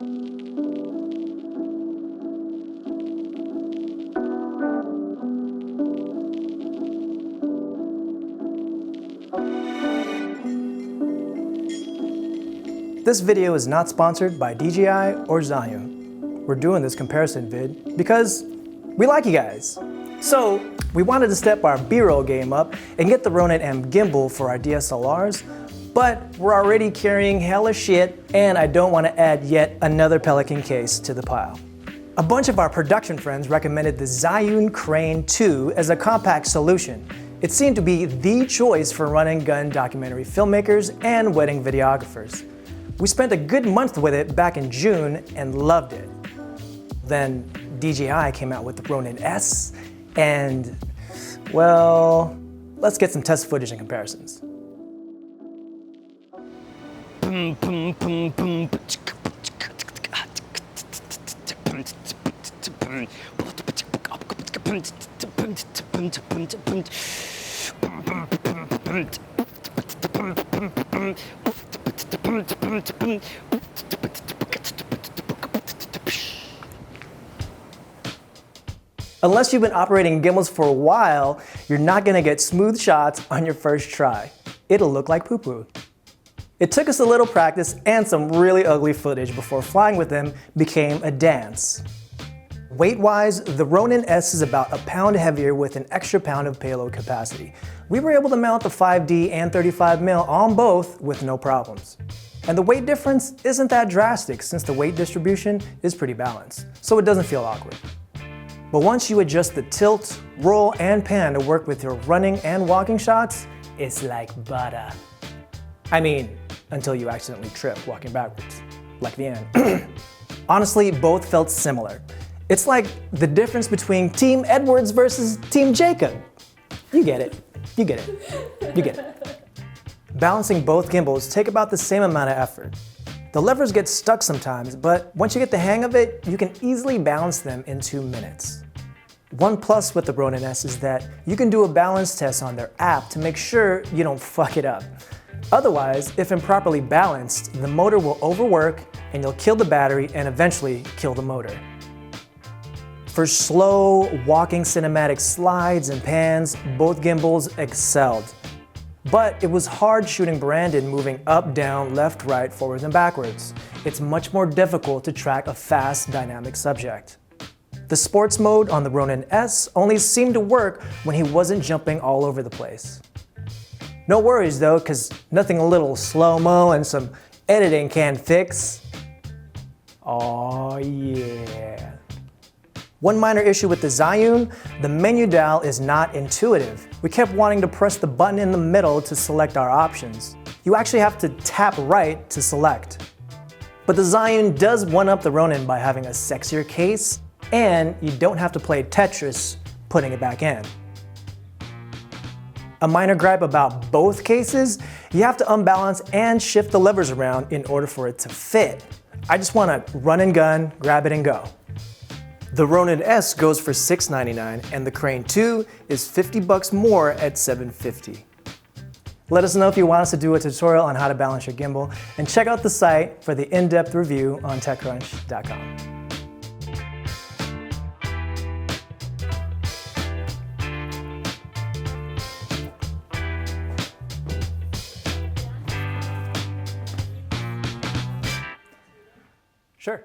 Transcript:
This video is not sponsored by DJI or Zhiyun. We're doing this comparison vid because we like you guys. So we wanted to step our B-roll game up and get the Ronin-M gimbal for our DSLRs, but we're already carrying hella shit and I don't want to add yet another Pelican case to the pile. A bunch of our production friends recommended the Zhiyun Crane 2 as a compact solution. It seemed to be the choice for run-and-gun documentary filmmakers and wedding videographers. We spent a good month with it back in June and loved it. Then DJI came out with the Ronin-S and, well, let's get some test footage and comparisons. Unless you've been operating gimbals for a while, you're not gonna get smooth shots on your first try. It'll look like poo-poo. It took us a little practice and some really ugly footage before flying with them became a dance. Weight-wise, the Ronin-S is about a pound heavier with an extra pound of payload capacity. We were able to mount the 5D and 35mm on both with no problems. And the weight difference isn't that drastic since the weight distribution is pretty balanced, so it doesn't feel awkward. But once you adjust the tilt, roll, and pan to work with your running and walking shots, it's like butter. I mean, until you accidentally trip walking backwards, like the end. Honestly, both felt similar. It's like the difference between Team Edwards versus Team Jacob. You get it, you get it, you get it. Balancing both gimbals take about the same amount of effort. The levers get stuck sometimes, but once you get the hang of it, you can easily balance them in 2 minutes. One plus with the Ronin-S is that you can do a balance test on their app to make sure you don't fuck it up. Otherwise, if improperly balanced, the motor will overwork and you'll kill the battery and eventually kill the motor. For slow, walking cinematic slides and pans, both gimbals excelled. But it was hard shooting Brandon moving up, down, left, right, forwards, and backwards. It's much more difficult to track a fast, dynamic subject. The sports mode on the Ronin-S only seemed to work when he wasn't jumping all over the place. No worries though, because nothing a little slow-mo and some editing can't fix. Oh yeah. One minor issue with the Zhiyun, the menu dial is not intuitive. We kept wanting to press the button in the middle to select our options. You actually have to tap right to select. But the Zhiyun does one-up the Ronin by having a sexier case, and you don't have to play Tetris putting it back in. A minor gripe about both cases, you have to unbalance and shift the levers around in order for it to fit. I just want to run and gun, grab it and go. The Ronin-S goes for $699 and the Crane 2 is $50 more at $750. Let us know if you want us to do a tutorial on how to balance your gimbal, and check out the site for the in-depth review on TechCrunch.com. Sure.